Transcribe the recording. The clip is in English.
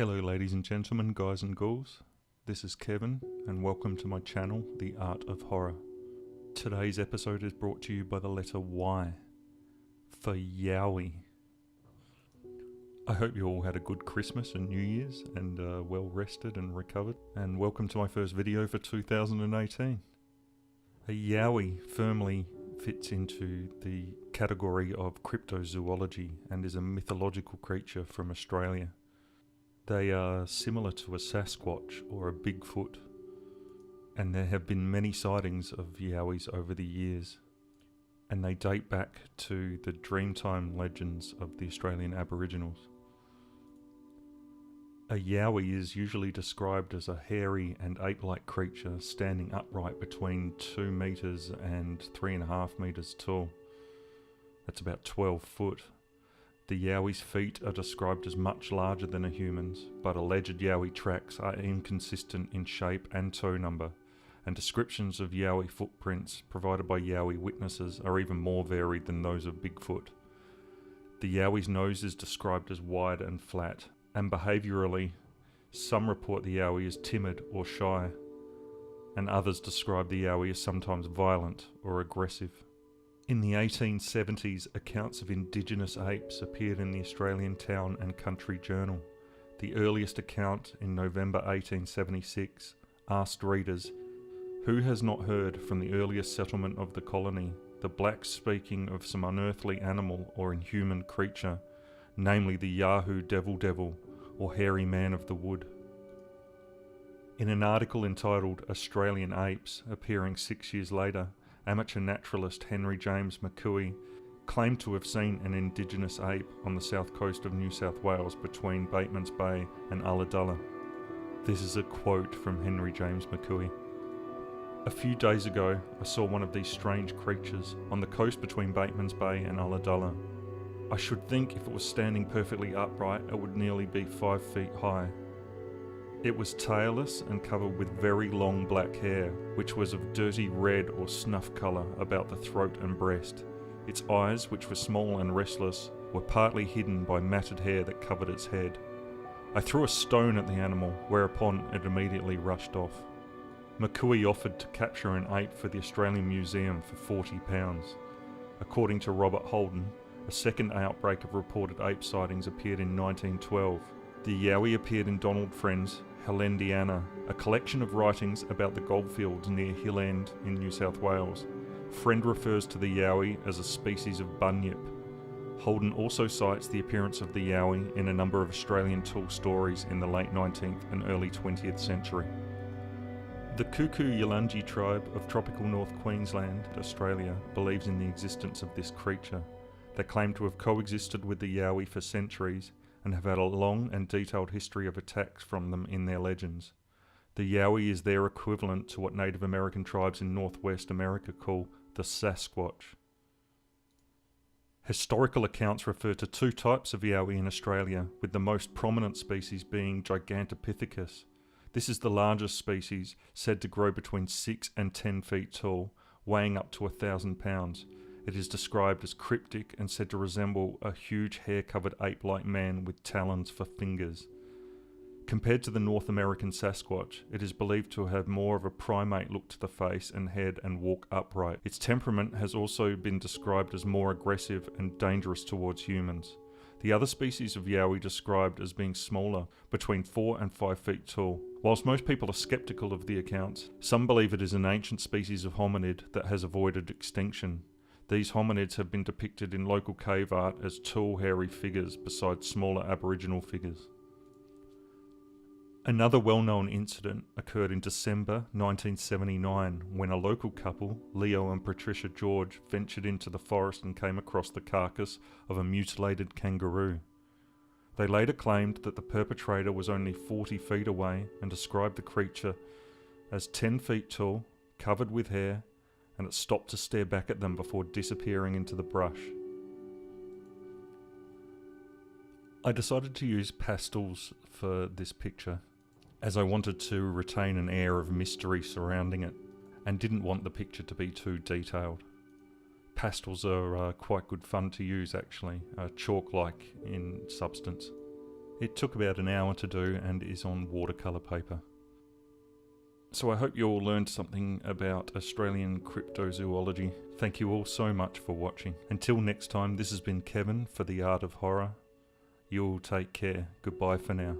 Hello ladies and gentlemen, guys and ghouls. This is Kevin and welcome to my channel, The Art of Horror. Today's episode is brought to you by the letter Y, for Yowie. I hope you all had a good Christmas and New Year's and well rested and recovered, and welcome to my first video for 2018. A Yowie firmly fits into the category of cryptozoology and is a mythological creature from Australia. They are similar to a Sasquatch or a Bigfoot, and there have been many sightings of Yowies over the years, and they date back to the Dreamtime legends of the Australian Aboriginals. A Yowie is usually described as a hairy and ape-like creature standing upright between 2 meters and 3.5 meters tall. That's about 12 foot. The Yowie's feet are described as much larger than a human's, but alleged Yowie tracks are inconsistent in shape and toe number, and descriptions of Yowie footprints provided by Yowie witnesses are even more varied than those of Bigfoot. The Yowie's nose is described as wide and flat, and behaviourally, some report the Yowie as timid or shy, and others describe the Yowie as sometimes violent or aggressive. In the 1870s, accounts of indigenous apes appeared in the Australian Town and Country Journal. The earliest account, in November 1876, asked readers, "Who has not heard from the earliest settlement of the colony, the blacks speaking of some unearthly animal or inhuman creature, namely the Yahoo Devil or hairy man of the wood?" In an article entitled Australian Apes, appearing 6 years later, amateur naturalist Henry James McCooey claimed to have seen an indigenous ape on the south coast of New South Wales between Batemans Bay and Ulladulla. This is a quote from Henry James McCooey. "A few days ago, I saw one of these strange creatures on the coast between Batemans Bay and Ulladulla. I should think if it was standing perfectly upright, it would nearly be 5 feet high. It was tailless and covered with very long black hair, which was of dirty red or snuff colour about the throat and breast. Its eyes, which were small and restless, were partly hidden by matted hair that covered its head. I threw a stone at the animal, whereupon it immediately rushed off." McCooey offered to capture an ape for the Australian Museum for £40. According to Robert Holden, a second outbreak of reported ape sightings appeared in 1912. The Yowie appeared in Donald Friend's Hellendiana, a collection of writings about the goldfields near Hill End in New South Wales. Friend refers to the Yowie as a species of bunyip. Holden also cites the appearance of the Yowie in a number of Australian tall stories in the late 19th and early 20th century. The Kuku-Yalanji tribe of tropical North Queensland, Australia, believes in the existence of this creature. They claim to have coexisted with the Yowie for centuries and have had a long and detailed history of attacks from them in their legends. The Yowie is their equivalent to what Native American tribes in Northwest America call the Sasquatch. Historical accounts refer to 2 types of Yowie in Australia, with the most prominent species being Gigantopithecus. This is the largest species, said to grow between 6 and 10 feet tall, weighing up to 1,000 pounds. It is described as cryptic and said to resemble a huge hair-covered ape-like man with talons for fingers. Compared to the North American Sasquatch, it is believed to have more of a primate look to the face and head and walk upright. Its temperament has also been described as more aggressive and dangerous towards humans. The other species of Yowie described as being smaller, between 4 and 5 feet tall. Whilst most people are sceptical of the accounts, some believe it is an ancient species of hominid that has avoided extinction. These hominids have been depicted in local cave art as tall, hairy figures beside smaller Aboriginal figures. Another well-known incident occurred in December 1979 when a local couple, Leo and Patricia George, ventured into the forest and came across the carcass of a mutilated kangaroo. They later claimed that the perpetrator was only 40 feet away and described the creature as 10 feet tall, covered with hair, and it stopped to stare back at them before disappearing into the brush. I decided to use pastels for this picture, as I wanted to retain an air of mystery surrounding it, and didn't want the picture to be too detailed. Pastels are quite good fun to use actually, chalk-like in substance. It took about an hour to do and is on watercolour paper. So I hope you all learned something about Australian cryptozoology. Thank you all so much for watching. Until next time, this has been Kevin for The Art of Horror. You all take care. Goodbye for now.